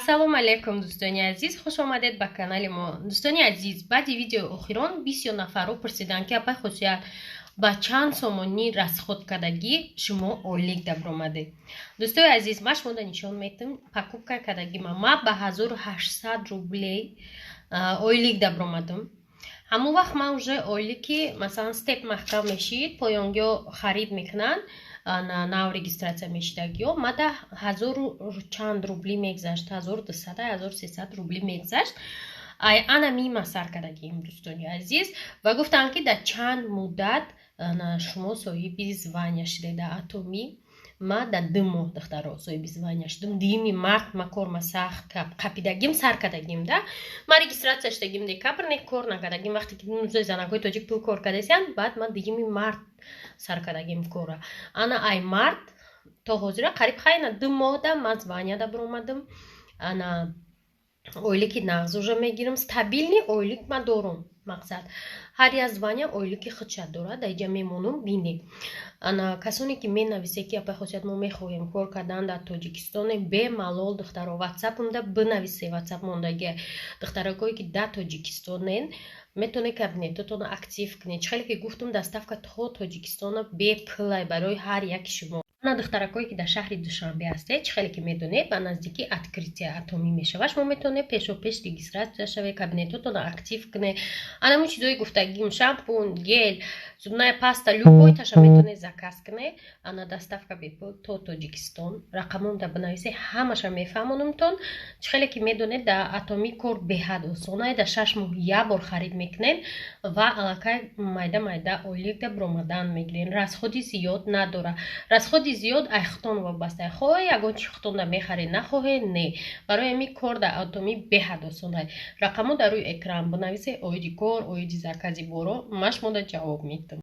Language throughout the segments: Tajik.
ассалому алайкум дӯстони азиз, хуш омадед ба канали мо. Дӯстони азиз, баъди видеои охирон бисёр нафарро пурсидан ки апай хусусият ба чанд сомонӣ расходкардагӣ шумо ойлик дабромадед. Дӯстони азиз, ма шумода нишон метам покупка кардагима ма ба 1800 рублей ойлик дабромадам. ҳамон вақт ман уже ойлики масалан степ маҳкам мешид поёнгиҳо харид мекунанд нав регистратсия мешидагиҳо мада 1000 чанд рубли мегзашт, 1200 1300 рубли мегзашт. ана мима сар кардагим дӯстони азиз ва гуфтанд ки дар чанд муддат шумо соҳиби звания шудед дар атомӣ. ма дар 2 моҳ духтаро соҳиби звания шудам. 2 март ма корма сахт қапидагим сар кардагим да. ма регистратсия шудагим декабр не кор накардагим. вақте ки занакҳои тоҷик пул кор кардасиян баъд ма 2 март сар кардагим кора. ана ай март то ҳозира қариб хайна 2 моҳ да ма звания да биромадам. ана ойлики нағз уже мегирам. стабилни ойлик ма дорам. мақсад ҳар як звания ойлики худша дорад. дар иҷа мемонам бинед. ана касоне ки менависе ки апай хусусият мо мехоҳем кор кардан дар тоҷикистоне бемалол духтаро ватсапамда бинависе. ватсап мондаги духтаракое ки дар тоҷикистонен метавонед кабинетатонро актив кунед. хеле ки гуфтам доставка то тоҷикистона бепулай барои ҳар яки шумо. ана духтаракое ки дар шаҳри душанбе ҳастед хеле ки медонед ба наздики открития атомӣ мешавад. шумо метавонед пешопеш регистратсия шавед, кабинетатонро актив кунед. ана мо чизои гуфтагим шампун, гел, зубная паста любой таша метавонед заказ кунед. ана доставка бепул то тоҷикистон. рақамонда бинависе ҳамаша мефаҳмонамтон. хеле ки медонед дар атомӣ кор беҳад осона. дар 6 моҳ як бор харид мекунед ва аллакай майда майда ойлик да биромадан мегиред. расходи зиёд надорад. расходи зиёд айхтон вобаста. хоҳе ягон чи хутонда мехаред, нахоҳе не. барои ҳамин кор дар атомӣ беҳад осон аст. рақамо дар рӯи экран бинависе оиди кор, оиди закази боро. ма шумода ҷавоб медам.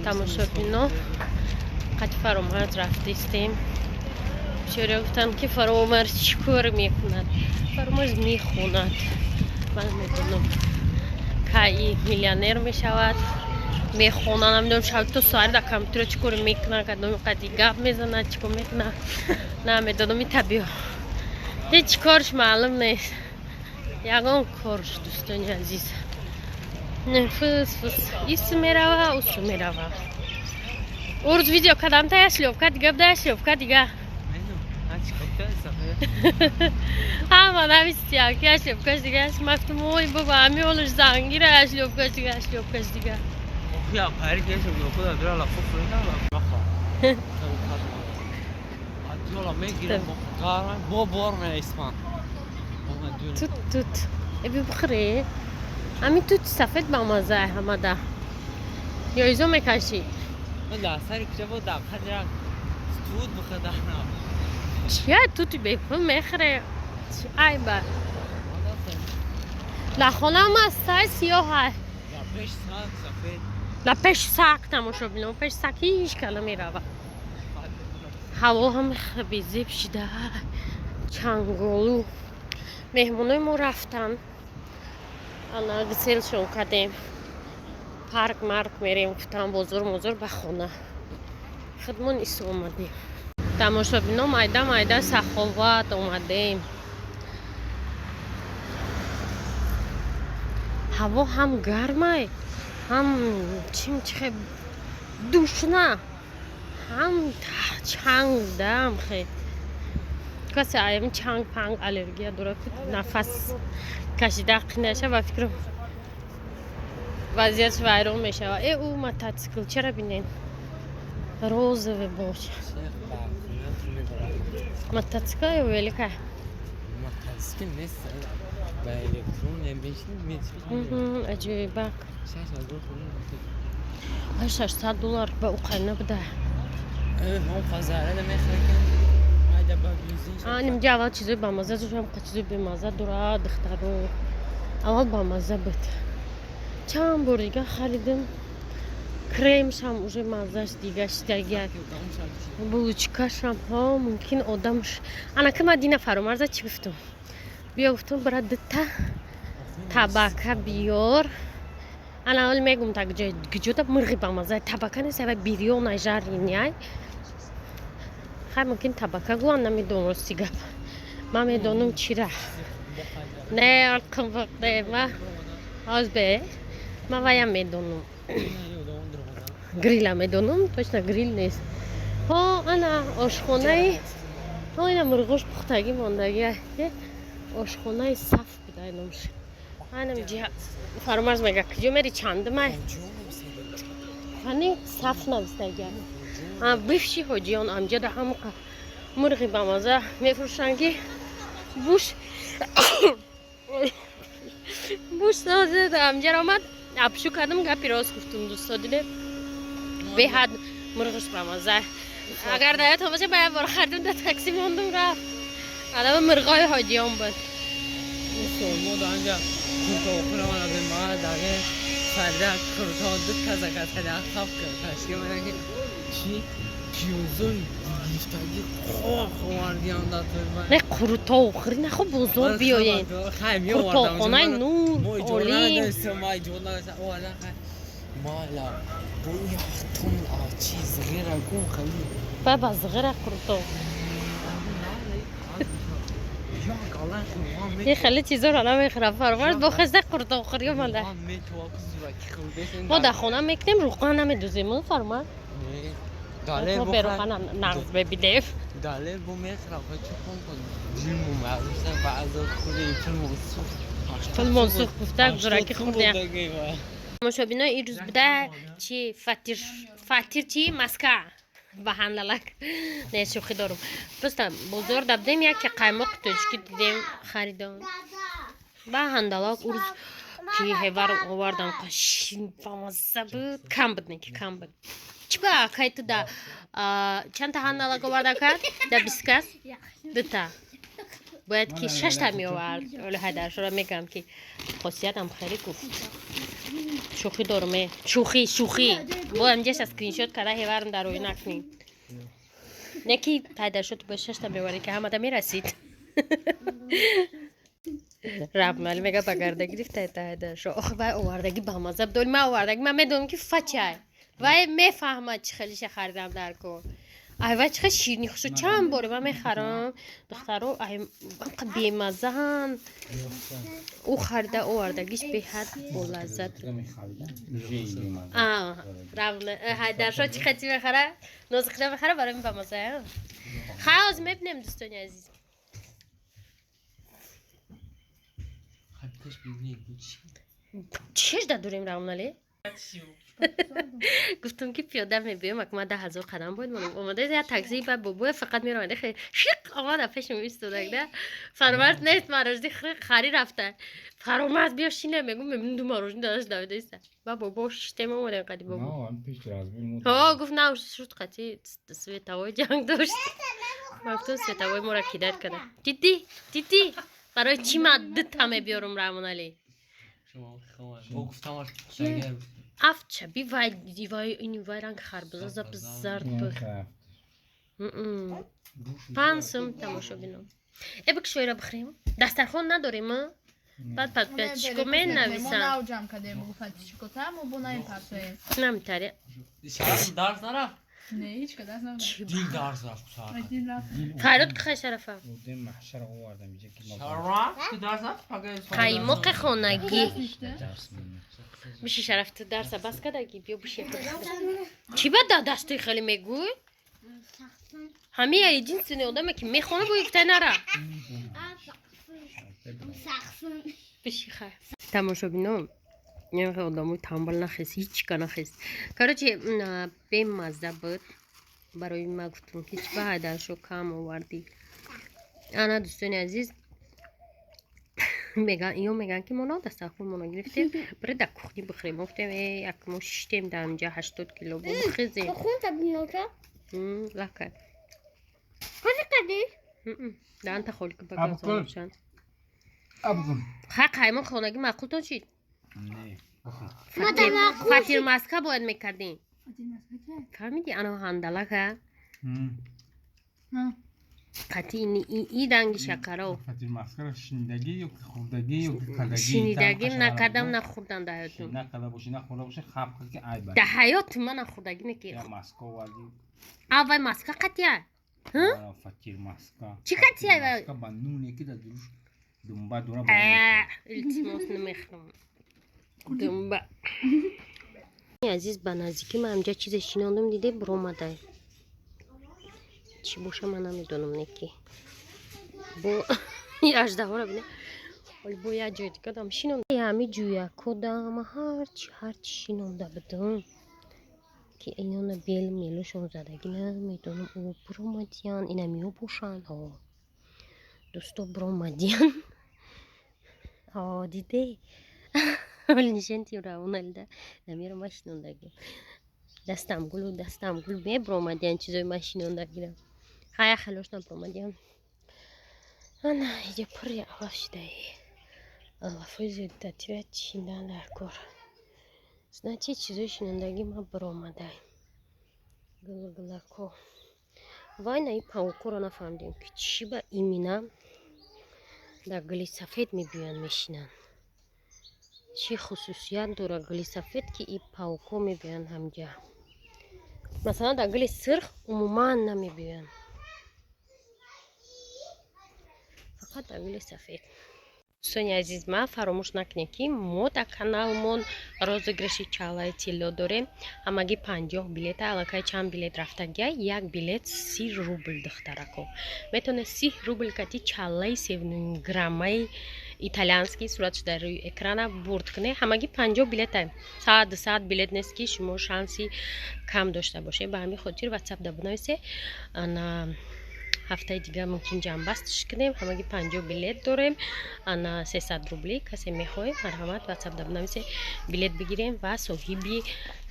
тамошобино қад фаромарз рафтистем. бисёре гуфтанд ки фаромарз чӣ кор мекунад? фаромарз мехонад. ман медонам каи миллионер мешавад, мехонад. намедонам шаб то соат дар компютер чӣ кор мекунад, кадом қади гап мезанад, чӣ кор мекунад. намедонам. табио ҳеҷ корш маълум нест. ягон корш дӯстони азиз фус ису мерава усу мерава. урз видео кадам тая шлёпка дига бдая шлёпка дига ҳама нависиям ки шлёпкаш дигаш мактум ой баба ҳами олаш зангира шлёпкаш дига шлёпкаш дига тут эби бихӯре ҳамин тут сафед ба маззаи ҳамада ё изо мекашӣ чия тут бепул мехӯре айба дар хонам аст сай сиёҳ аст дар пеш сак тамошобинам пеш сак ҳеҷ кала мерава. ҳаво ҳам безеб шида чанголу. меҳмонои мо рафтан. ана гиселшон кардем. парк марк мерем гуфтам бозор мозор ба хона. хидмон исо омадем. тамошобино майда майда саховат омадем. ҳаво ҳам гармай ҳам чимчхе душна ҳам чанг дам хе касе ами чанг панг аллергия дорад нафас кашида қинаша ба фикрам вазиятш вайрон мешавад. ӯ мотоцикл чара бинен розовый бош мотоцикл ё велика мотоцикл нест ба электрон мешин аҷоибак $600 ба уқайна буда нимҷа аввал чизои бамаза дошам чизои бемаза дорад духтаро. аввал бамаза буд. чанд бор дига харидам. кремшам уже маззаш дига шидагак булочкашам ҳо мумкин одамш ана ки мадина фаромарза чӣ гуфтам бия гуфтам брат дита табака биёр انا اول میگم تا گجوتا مرغی با مزه تبکه نیست و بیریون جارینیای خیر ممکن تبکه گوان نمیدونم راستی گپ من میدونم چی را نه ارکم وقته ما از به ما وایم میدونم گریل میدونم توش نه گریل نیست ها انا آشخونه ها اینا مرغوش پختگی ماندگی آشخونه صف بده نمش hanım farmaz mega kilometri çandı mı? Hani saf navstagi. Ha bifşi hocayan amca da ham mırgı bamaza mefruşan ki buş buş sazı da amca ramat apşu kadın gapiros guftum dosta dile behad mırgış bamaza agar da hayat olmasa bayağı var xardım da taksi mondum ra adam mırgay hocayan bud sorma da ancak kurta okuramana bir mağara dağı farda kurta dut kaza kaza kapkı taşıya bana ki çi piyozun giftagi vardı yanında turma ne kuruta okur ne xo bozor biyoyin kuruta okunay nur olim مالا بو یختون چیز غیر گون خلی بابا صغيرة kuruta یه خیلی چیزا رو الان میخورم فرامرز با خسته قرطه بخوری مانده ما در خونه میکنیم روغن نمیدوزیم فرامرز ما به روغن نغز ببیدیم داله بو میخورم چه کن جیمو معروفه بعضا خوری فیلم منسوخ گفته زورکی خوردیم مشابهنا این روز بوده چی فاتیر چی مسکه با هندلک نه شوخی دارم بستم بزرگ دبدیم یک قایمق توچکی دیدیم خریدم با هندلک اون روز که هوار آوردم قشنگ فامزه بود کم بود نه که کم بود چی با که تو دا چند تا هندلک آورده کرد دا بیسکس دوتا باید که 6 تا می آورد ولی هدرش رو میگم که خاصیت هم خیلی گفت شوخی دارم شوخی با امجاش اسکرین شات کرده هیوارم در روی نکنیم نه که پیدا شد با 6 تا میواری که همه تا میرسید رب مالی میگه بگرده گرفته تا شو آخه وای آوردگی با مزه بدول من آوردگی من میدونم که فچه وای میفهمد چه خیلیش خریدم در کن وای چه شیرینی خوشو چند باره من میخرم دخترو بیمزه هن او خریده آوردگیش به حد با لذت در شو چی خطی میخره نازخیده میخره برای می بمزه خواهد میبینیم دوستانی عزیز چیش داریم رامنالی؟ گفتم که پیاده میبیم اگه ما 10,000 قدم باید منم اومده یه تاکسی بعد بابا فقط میرم خیلی شیق آمده پیشم ایستاده ده فرامرز نیست مراجعی خری رفته فرامرز بیا شینه میگم میبینم دو مراجعی داداش دویده ایست با بابا شیشتیم اومده قدی بابا ها گفت نه شد قطعی سویتاوی جنگ داشت گفتم سویتاوی ما را کیدت کرده دیدی برای چی مدت همه بیارم رامنالی افچه بی وای این وای رنگ خربزه زب زرد بخ پانسم تماشا بینم بک شوی را بخریم دسترخوان نداریم بعد چیکو می نویسن ما نو جمع کردیم بگو پتیشکو تم و بو نیم پرسوی نمیتاره درس نرفت نه هیچ که درس نرفت دیل درس رفت فراد که شرفه شرف که درس رفت قایمق خانگی میشه شرف تو درس بس کدگی بیا بشه چی بعد دستی خیلی میگوی؟ همه یه جنس آدمه که میخونه با یک تنه بشی خیر تماشا بینم یه آدموی تنبال نخیست هیچ که نخیست کارچه بیم مزده بود برای ما گفتم که هیچ بعدشو کم آوردی انا دوستان عزیز میگن که ما دسترخوان مانا گرفتیم برای در کخنی بخوریم گفتیم یک ما شیشتیم در اینجا 80 کیلو بود بخیزیم خون تبینوتا؟ لکه کجا کردی؟ در انت خولی که بگذارم چند ابغم قایمق خانگی معقول تا چید؟ نه فاتیر مسکه باید میکردیم فهمیدی انا هندلکه قطعی این رنگ شکره فطیر مسکر شنیدگی یا خوردگی یا کدگی شنیدگیم نکردم نخوردم در حیاتم نکرده باشی نخورده باشی خب که ای بر در حیات من نخوردگی یا نکردم مسکا ولی اول مسکه قطعه فطیر مسکا چی قطعه؟ مسکا با نونی که در دروش دنبه دورا التماس نمیخوام دنبه عزیز به نزدیکی من همجا چیز شناندم دیده برآمده چی باشه من نمیدونم نکی با این اژدها رو بینه ولی با یه جای دیگه دام شنونده همه جویا کدام هرچی شنونده بدم که اینا بیل میلوشون زدگی نمیدونم او برآمدیان این همیو باشن دوستا برآمدیان دیده ولی نشان تیم روان الده نمیره ما شنوندگی دستم گلو می برآمدیان چیزای ما شنوندگی خیلی خلاص نبرآمدیان انا ایجا پری عوض شده الافوز دتیره چیندن در کار چه چیزای شنوندگی ما برآمده گلگلکو وای نه این پاوکو رو نفهمیدیم که چی با ایمینم در گلی سفید میبیان میشینن چی خصوصیت داره گلی سفید که این پاوکو میبیان همجا مثلا در گلی سرخ عموما نمیبیان فقط در گلی سفید دوستان عزیز ما فراموش نکنید که ما در کانالمون розыгрыши чалаи тилло дорем ҳамагӣ 50 билет аллакай чанд билет рафтагия як билет 30 рубл духтарако метавонед 30 рубл кати чалаи 7 граммаи итальянский сураташ дар рӯи экрана бурд кунед ҳамагӣ 50 билет 100 билет нест ки шумо шанси кам дошта бошед ба ҳамин хотир ватсап да бинависед ана ҳафтаи дига мумкин ҷамъбастиш кунем ҳамагӣ 50 билет дорем ана 300 рубли касе мехоҳед марҳамат ватсап да бинависед билет бигирем ва соҳиби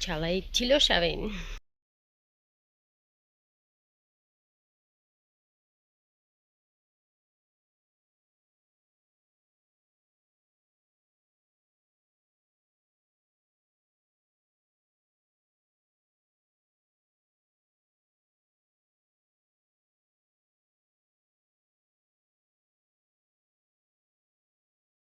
чалаи тилло шавем